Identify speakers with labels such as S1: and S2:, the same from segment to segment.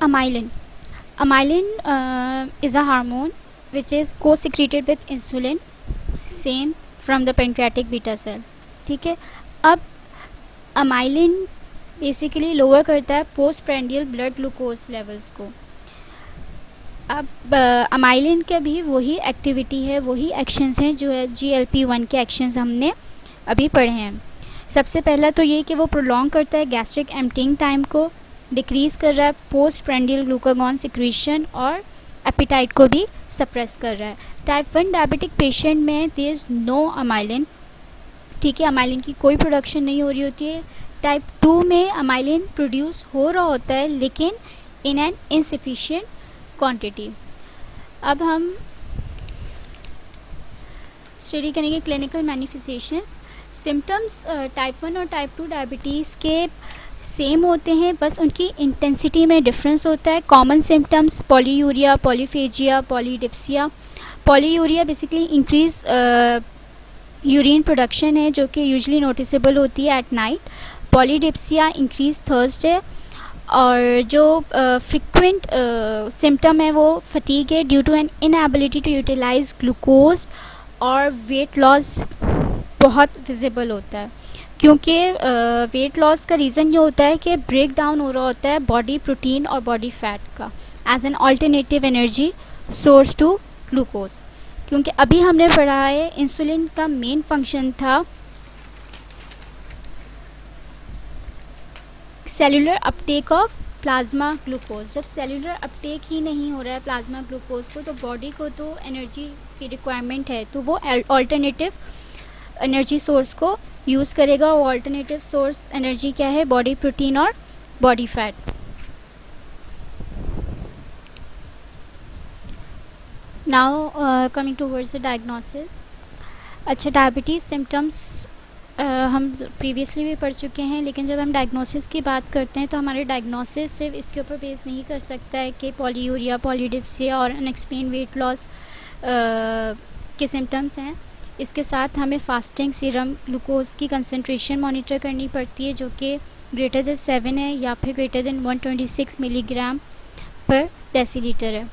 S1: Amylin. Amylin is a hormone which is co-secreted with insulin, same from the pancreatic beta cell. ठीक है. अब amylin basically lower करता है post prandial blood glucose levels को. अब amylin का भी वही एक्टिविटी है, वही एक्शंस हैं जो है GLP-1 के एक्शंस हमने अभी पढ़े हैं. सबसे पहला तो ये कि वो प्रोलॉन्ग करता है गैस्ट्रिक एम्प्टिंग टाइम को, डिक्रीज़ कर रहा है पोस्ट प्रेंडियल ग्लूकागॉन सिक्रीशन और एपिटाइट को भी सप्रेस कर रहा है. टाइप 1 डायबिटिक पेशेंट में देयर इज़ नो अमाइलिन. ठीक है, अमाइलिन की कोई प्रोडक्शन नहीं हो रही होती है. टाइप 2 में अमाइलिन प्रोड्यूस हो रहा होता है लेकिन इन एन इनसफिशिएंट क्वांटिटी. अब हम स्टडी करेंगे क्लिनिकल मैनिफेस्टेशंस. सिम्टम्स टाइप 1 और टाइप 2 डायबिटीज़ के सेम होते हैं, बस उनकी इंटेंसिटी में डिफरेंस होता है. Common symptoms polyuria, polyphagia, polydipsia. Polyuria basically increase urine production है जो कि यूजुअली नोटिसेबल होती है at night. Polydipsia increase thirst है. और जो फ्रिक्वेंट सिम्टम है वो फटीग है due to an inability to utilize glucose. और वेट लॉस बहुत विजिबल होता है क्योंकि वेट लॉस का रीज़न ये होता है कि ब्रेक डाउन हो रहा होता है बॉडी प्रोटीन और बॉडी फैट का as an alternative energy source to glucose. क्योंकि अभी हमने पढ़ा है इंसुलिन का मेन फंक्शन था cellular uptake of plasma glucose. जब सेलुलर अपटेक ही नहीं हो रहा है प्लाज्मा ग्लूकोज को तो बॉडी को तो एनर्जी की रिक्वायरमेंट है, तो वो अल्टरनेटिव एनर्जी सोर्स को यूज़ करेगा. और अल्टरनेटिव सोर्स एनर्जी क्या है? बॉडी प्रोटीन और body fat. Now coming towards the diagnosis. अच्छा, डायबिटीज़ सिम्टम्स हम प्रीवियसली भी पढ़ चुके हैं, लेकिन जब हम डायग्नोसिस की बात करते हैं तो हमारे डायग्नोसिस सिर्फ इसके ऊपर बेस नहीं कर सकता है कि पॉलीयूरिया, पॉलीडिप्सिया और अनएक्सप्लेन्ड वेट लॉस के सिम्टम्स हैं. इसके साथ हमें फास्टिंग सीरम ग्लूकोज की कंसंट्रेशन मॉनिटर करनी पड़ती है जो कि ग्रेटर देन 7 है या फिर greater than 126 milligram per decilitre है,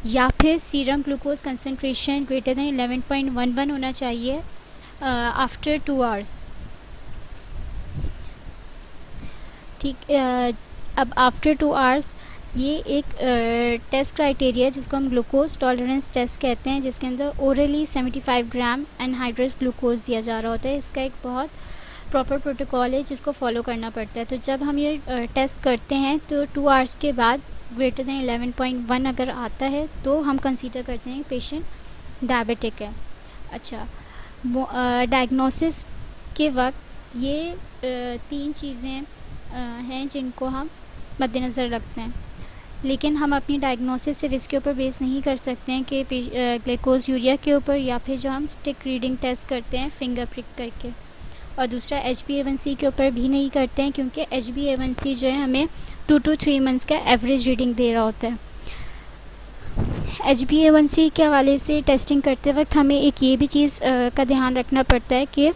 S1: या फिर serum glucose concentration greater than 11.11 होना चाहिए आफ्टर 2 आवर्स. ठीक. अब आफ्टर 2 आवर्स ये एक टेस्ट क्राइटेरिया जिसको हम ग्लूकोज टॉलरेंस टेस्ट कहते हैं, जिसके अंदर ओरली 75 ग्राम एनहाइड्रस ग्लूकोज दिया जा रहा होता है. इसका एक बहुत प्रॉपर प्रोटोकॉल है जिसको फॉलो करना पड़ता है. तो जब हम ये टेस्ट करते हैं तो 2 आवर्स के बाद ग्रेटर देन 11.1 अगर आता है तो हम कंसीडर करते हैं पेशेंट डायबिटिक है. अच्छा, डायग्नोसिस के वक्त ये 3 चीज़ें हैं जिनको हम मद्देनज़र रखते हैं, लेकिन हम अपनी डायग्नोसिस सिर्फ इसके ऊपर बेस नहीं कर सकते हैं कि ग्लूकोज यूरिया के ऊपर या फिर जो हम स्टिक रीडिंग टेस्ट करते हैं फिंगर प्रिक करके. और दूसरा HbA1c के ऊपर भी नहीं करते हैं क्योंकि HbA1c जो है हमें 2 to 3 मंथ्स का एवरेज रीडिंग दे रहा होता है. HbA1c के हवाले से टेस्टिंग करते वक्त हमें एक ये भी चीज़ का ध्यान रखना पड़ता है कि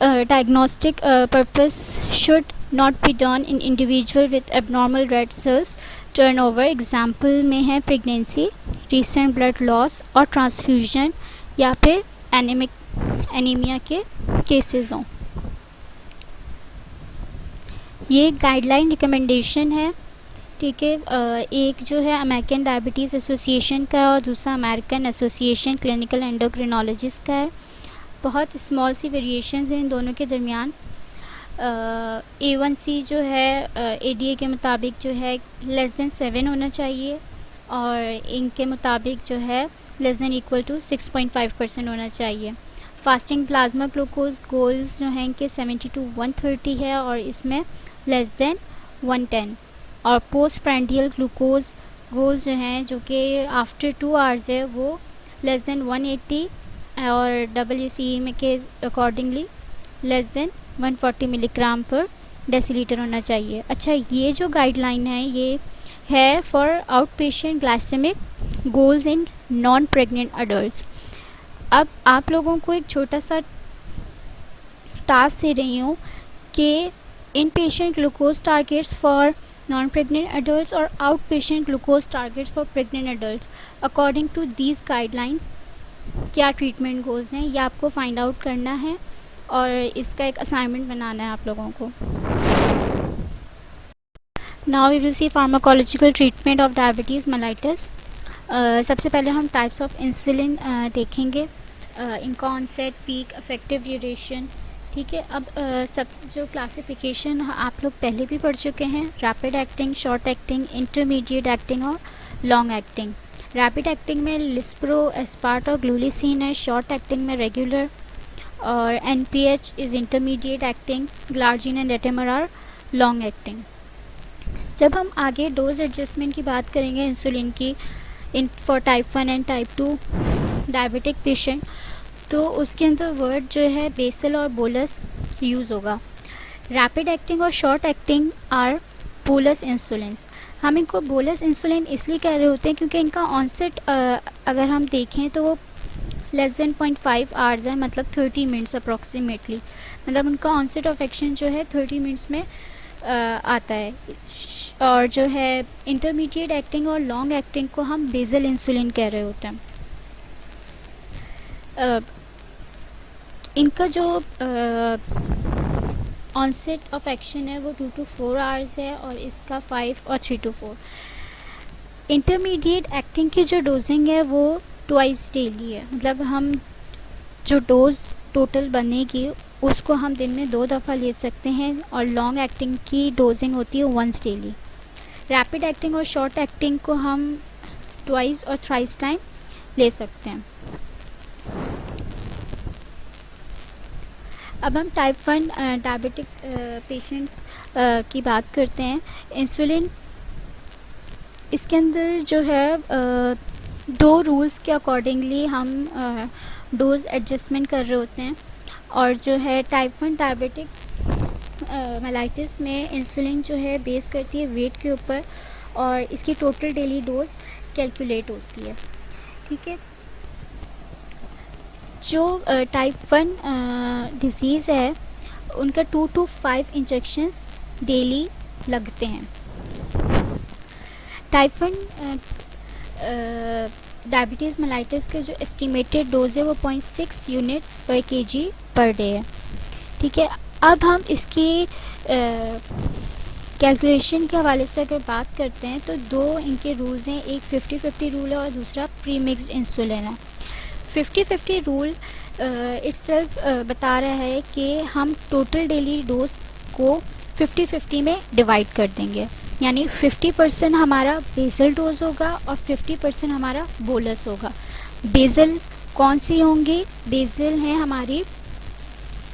S1: diagnostic purpose should not be done in individual with abnormal red cells turnover. Example में है प्रेगनेंसी, रिसेंट ब्लड लॉस और ट्रांसफ्यूजन या फिर एनीमिया के केसेस हों. ये गाइडलाइन रिकमेंडेशन है. ठीक है, एक जो है अमेरिकन डायबिटीज़ एसोसिएशन का और दूसरा अमेरिकन एसोसिएशन क्लिनिकल एंडोक्रिनोलॉजिस्ट का है. बहुत स्मॉल सी वेरिएशंस हैं इन दोनों के दरमियान. A1C जो है ADA के मुताबिक जो है लेस देन 7 होना चाहिए और इनके मुताबिक जो है लेस देन इक्वल टू 6.5% होना चाहिए. फास्टिंग प्लाज्मा ग्लूकोज गोल्स जो हैं इनके 70 to 130 है और इसमें लेस देन 110. और पोस्ट प्रेंडियल ग्लूकोज गोल्स जो हैं जो कि आफ्टर 2 आवर्स है वो लेस देन 180 और AACE में के accordingly less than 140 milligram per deciliter होना चाहिए. अच्छा, ये जो गाइडलाइन है ये है for outpatient glycemic goals in non pregnant adult. अब आप लोगों को एक छोटा सा टास्क दे रही हूँ कि inpatient glucose targets for non pregnant adults और outpatient glucose targets for pregnant adults according to these guidelines क्या ट्रीटमेंट गोल्स हैं, ये आपको फाइंड आउट करना है और इसका एक असाइनमेंट बनाना है आप लोगों को. Now we will see pharmacological treatment of diabetes mellitus. सबसे पहले हम टाइप्स ऑफ इंसुलिन देखेंगे, इनका ऑनसेट, पीक, इफेक्टिव ड्यूरेशन. ठीक है. अब सब जो क्लासिफिकेशन आप लोग पहले भी पढ़ चुके हैं, rapid acting, short acting, intermediate acting और लॉन्ग एक्टिंग. रैपिड एक्टिंग में लिस्प्रो, एस्पार्ट और ग्लूलिसिन है. शॉर्ट एक्टिंग में रेगुलर और NPH is intermediate acting. Glargine and detemir are long acting. जब हम आगे डोज एडजस्टमेंट की बात करेंगे इंसुलिन की in for type 1 and type 2 diabetic patient, तो उसके अंदर वर्ड जो है बेसल और बोलस यूज़ होगा. रैपिड एक्टिंग और शॉर्ट एक्टिंग आर बोलस इंसुलिन्स. हम इनको बोलस इंसुलिन इसलिए कह रहे होते हैं क्योंकि इनका ऑनसेट अगर हम देखें तो वो लेस देन 0.5 आवर्स है, मतलब 30 मिनट्स अप्रॉक्सीमेटली. मतलब उनका ऑनसेट ऑफ एक्शन जो है 30 मिनट्स में आता है. और जो है इंटरमीडिएट एक्टिंग और लॉन्ग एक्टिंग को हम बेसल इंसुलिन कह रहे होते हैं. इनका जो ऑनसेट ऑफ एक्शन है वो 2 to 4 आवर्स है और इसका 5 और 3 to 4. इंटरमीडिएट एक्टिंग की जो डोजिंग है वो ट्वाइस डेली है, मतलब हम जो डोज टोटल बनेगी उसको हम दिन में 2 दफ़ा ले सकते हैं. और लॉन्ग एक्टिंग की डोजिंग होती है वंस डेली. रैपिड एक्टिंग और शॉर्ट एक्टिंग को हम ट्वाइस और थ्राइस टाइम ले सकते हैं. अब हम टाइप 1 डायबिटिक पेशेंट्स की बात करते हैं. इंसुलिन इसके अंदर जो है 2 रूल्स के अकॉर्डिंगली हम डोज एडजस्टमेंट कर रहे होते हैं. और जो है टाइप 1 डायबिटिक मेलाइटिस में इंसुलिन जो है बेस करती है वेट के ऊपर और इसकी टोटल डेली डोज कैलकुलेट होती है. ठीक है. जो टाइप 1 डिज़ीज़ है उनका 2 to 5 इंजेक्शंस डेली लगते हैं. टाइप 1 डायबिटीज़ मेलाइटिस के जो एस्टिमेटेड डोज है वो 0.6 यूनिट्स पर केजी पर डे है. ठीक है. अब हम इसकी कैलकुलेशन के हवाले से अगर बात करते हैं तो 2 इनके रूल्स हैं, एक 50-50 रूल है और दूसरा प्री मिक्स्ड इंसुलिन है. 50-50 रूल इट्सेल्फ बता रहा है कि हम टोटल डेली डोज को 50-50 में डिवाइड कर देंगे, यानी 50% हमारा बेसल डोज होगा और 50% हमारा बोलस होगा. बेसल कौन सी होंगी? बेसल हैं हमारी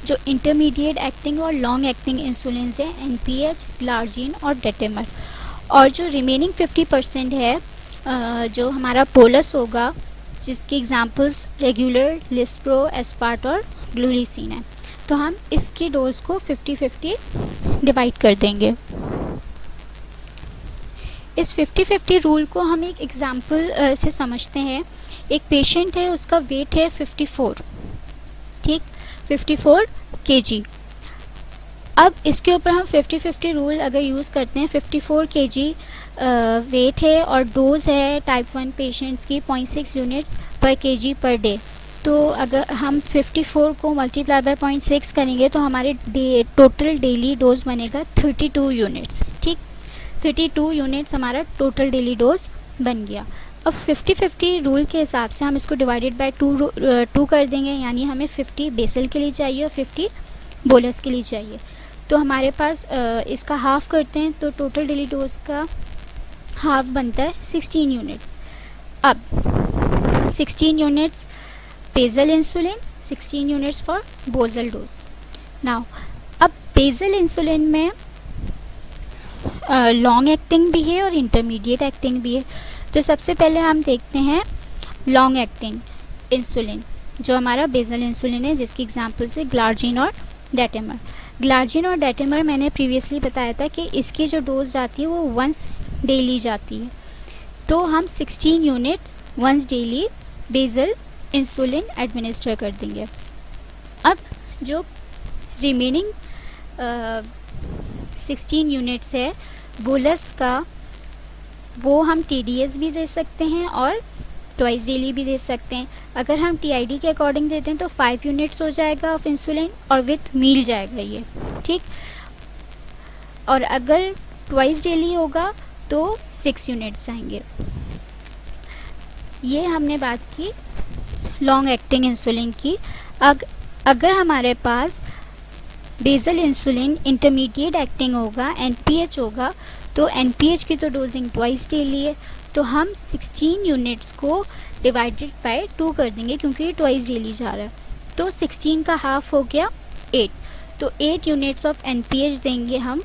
S1: जो इंटरमीडिएट एक्टिंग और लॉन्ग एक्टिंग इंसुलिन है, NPH, ग्लार्जिन और डेटेमर. और जो रिमेनिंग 50% है जो हमारा बोलस होगा, जिसकी एग्जांपल्स रेगुलर, लिस्प्रो, एस्पार्ट और ग्लूलिसिन है. तो हम इसकी डोज को 50-50 डिवाइड कर देंगे. इस 50-50 रूल को हम एक एग्जांपल से समझते हैं. एक पेशेंट है, उसका वेट है 54, ठीक, 54 kg. अब इसके ऊपर हम 50-50 रूल अगर यूज़ करते हैं, 54 kg वेट है और डोज है टाइप 1 पेशेंट्स की 0.6 यूनिट्स पर kg पर डे. तो अगर हम 54 को मल्टीप्लाई बाय 0.6 करेंगे तो हमारे टोटल डेली डोज बनेगा 32 यूनिट्स. ठीक, 32 यूनिट्स हमारा टोटल डेली डोज बन गया. अब 50-50 रूल के हिसाब से हम इसको डिवाइडेड बाय 2 कर देंगे, यानी हमें 50 बेसल के लिए चाहिए और 50 बोलस के लिए चाहिए. तो हमारे पास इसका हाफ़ करते हैं तो टोटल डेली डोज का हाफ बनता है 16 यूनिट्स. अब 16 units basal insulin, 16 units for बोसल डोज. नाउ अब बेसल इंसुलिन में लॉन्ग एक्टिंग भी है और इंटरमीडिएट एक्टिंग भी है. तो सबसे पहले हम देखते हैं लॉन्ग एक्टिंग इंसुलिन, जो हमारा बेसल इंसुलिन है, जिसकी एग्जांपल्स है ग्लार्जिन और डेटेमर. ग्लार्जिन और डेटेमर मैंने प्रीवियसली बताया था कि इसकी जो डोज जाती है वो वंस डेली जाती है. तो हम 16 unit once daily basal insulin administer कर देंगे. अब जो रिमेनिंग 16 यूनिट्स है बोलस का वो हम TDS भी दे सकते हैं और ट्वाइस डेली भी दे सकते हैं। अगर हम TID के अकॉर्डिंग देते हैं तो 5 यूनिट्स हो जाएगा ऑफ इंसुलिन और विथ मील जाएगा ये, ठीक। और अगर ट्वाइस डेली होगा तो 6 यूनिट्स आएंगे। ये हमने बात की लॉन्ग एक्टिंग इंसुलिन की। अगर हमारे पास बेसल इंसुलिन इंटरमीडिएट एक्टिंग होगा, NPH होगा, तो NPH की तो डोजिंग ट्वाइस डेली है, तो हम 16 यूनिट्स को डिवाइडेड बाय 2 कर देंगे क्योंकि ये ट्वाइस डेली जा रहा है। तो 16 का हाफ हो गया 8, तो 8 यूनिट्स ऑफ NPH देंगे हम।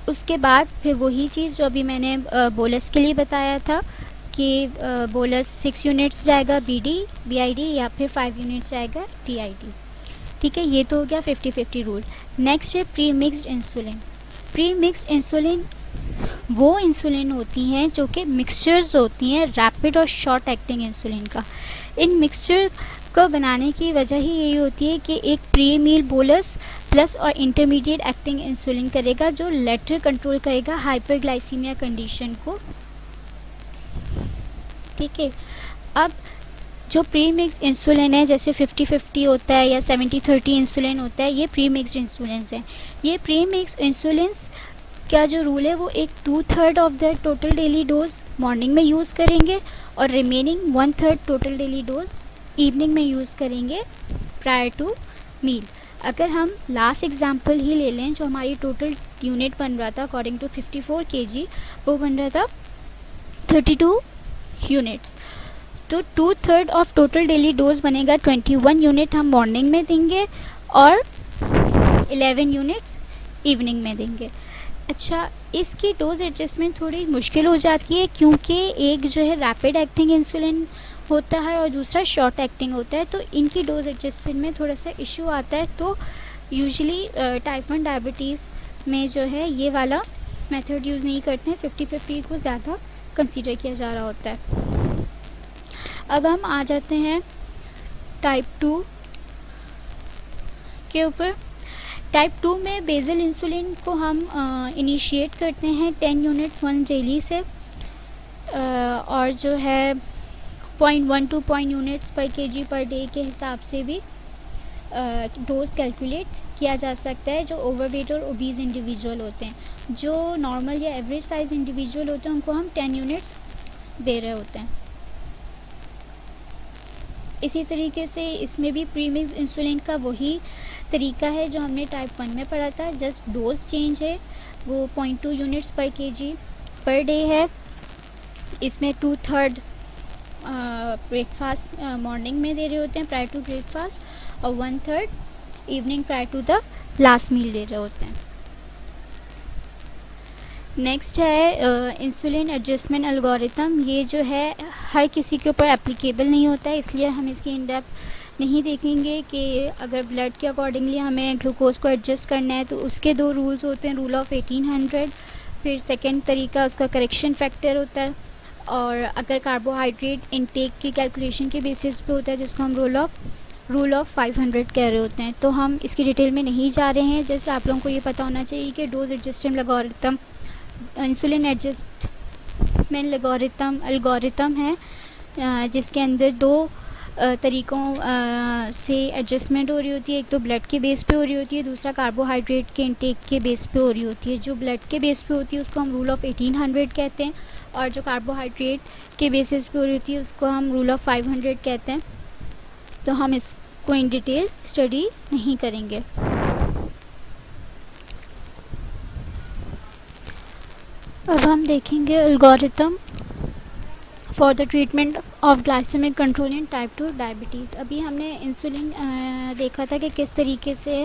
S1: उसके बाद फिर वही चीज़ जो अभी मैंने बोलस के लिए बताया था कि बोलस 6 यूनिट्स जाएगा BID या फिर 5 यूनिट्स जाएगा TID, ठीक है। ये तो हो गया 50-50 रूल। नेक्स्ट है pre mixed insulin. Pre mixed insulin वो इंसुलिन होती हैं जो कि मिक्सचर्स होती हैं रैपिड और शॉर्ट एक्टिंग इंसुलिन का। इन मिक्सचर को बनाने की वजह ही यही होती है कि एक प्री मील बोलस प्लस और इंटरमीडिएट एक्टिंग इंसुलिन करेगा जो लेटर कंट्रोल करेगा हाइपरग्लाइसीमिया कंडीशन को, ठीक है। अब जो प्री मिक्स्ड इंसुलिन है जैसे 50-50 होता है या 70-30 इंसुलिन होता है, ये प्री मिक्स्ड इंसुलिन हैं। ये प्री मिक्स्ड इंसुलिन का जो रूल है वो एक 2/3 of the total daily dose morning में यूज़ करेंगे और remaining 1/3 total daily dose evening में यूज़ करेंगे प्रायर टू मील। अगर हम लास्ट एग्जांपल ही ले लें, जो हमारी टोटल यूनिट बन रहा था अकॉर्डिंग टू 54 kg, वो बन रहा था 32 यूनिट्स। तो 2/3 ऑफ टोटल डेली डोज बनेगा 21 यूनिट हम मॉर्निंग में देंगे और 11 यूनिट्स इवनिंग में देंगे। अच्छा, इसकी डोज एडजस्टमेंट थोड़ी मुश्किल हो जाती है क्योंकि एक जो है रैपिड एक्टिंग इंसुलिन होता है और दूसरा शॉर्ट एक्टिंग होता है, तो इनकी डोज एडजस्टमेंट में थोड़ा सा इशू आता है। तो यूजुअली टाइप 1 डायबिटीज़ में जो है ये वाला मेथड यूज़ नहीं करते हैं, 50-50 को ज़्यादा कंसीडर किया जा रहा होता है। अब हम आ जाते हैं टाइप 2 के ऊपर। टाइप 2 में बेसल इंसुलिन को हम इनिशिएट करते हैं 10 यूनिट्स 1 डेली से और जो है 0.1 to 0.1 यूनिट्स पर kg पर डे के हिसाब से भी डोज कैलकुलेट किया जा सकता है। जो ओवरवेट और ओबीज इंडिविजुअल होते हैं, जो नॉर्मल या एवरेज साइज इंडिविजुअल होते हैं, उनको हम 10 यूनिट्स दे रहे होते हैं। इसी तरीके से इसमें भी प्री मिक्स्ड इंसुलिन का वही तरीका है जो हमने टाइप 1 में पढ़ा था, जस्ट डोज चेंज है। वो 0.2 यूनिट्स पर kg पर डे है। इसमें 2/3 ब्रेकफास्ट मॉर्निंग में दे रहे होते हैं प्रायर टू ब्रेकफास्ट और 1/3 evening prior to the last meal दे रहे होते हैं। नेक्स्ट है इंसुलिन एडजस्टमेंट एल्गोरिथम। ये जो है हर किसी के ऊपर एप्लीकेबल नहीं होता है, इसलिए हम इसकी इन डेप्थ नहीं देखेंगे कि अगर ब्लड के अकॉर्डिंगली हमें ग्लूकोज को एडजस्ट करना है तो उसके 2 रूल्स होते हैं, रूल ऑफ 1800, फिर सेकेंड तरीका उसका करेक्शन फैक्टर होता है, और अगर कार्बोहाइड्रेट इनटेक की कैलकुलेशन के बेसिस पे होता है जिसको हम रूल ऑफ 500 कह रहे होते हैं। तो हम इसकी डिटेल में नहीं जा रहे हैं, जस्ट आप लोगों को ये पता होना चाहिए कि dose adjustment algorithm insulin adjustment algorithm है जिसके अंदर 2 तरीक़ों से एडजस्टमेंट हो रही होती है। एक तो ब्लड के बेस पे हो रही होती है, दूसरा कार्बोहाइड्रेट के इनटेक के बेस पे हो रही होती है। जो ब्लड के बेस पे होती है उसको हम रूल ऑफ 1800 कहते हैं, और जो कार्बोहाइड्रेट के बेसिस पे हो रही होती है उसको हम रूल ऑफ 500 कहते हैं। तो हम इसको इन डिटेल स्टडी नहीं करेंगे। अब हम देखेंगे algorithm for the treatment of glycemic control in type 2 diabetes. अभी हमने इंसुलिन देखा था कि किस तरीके से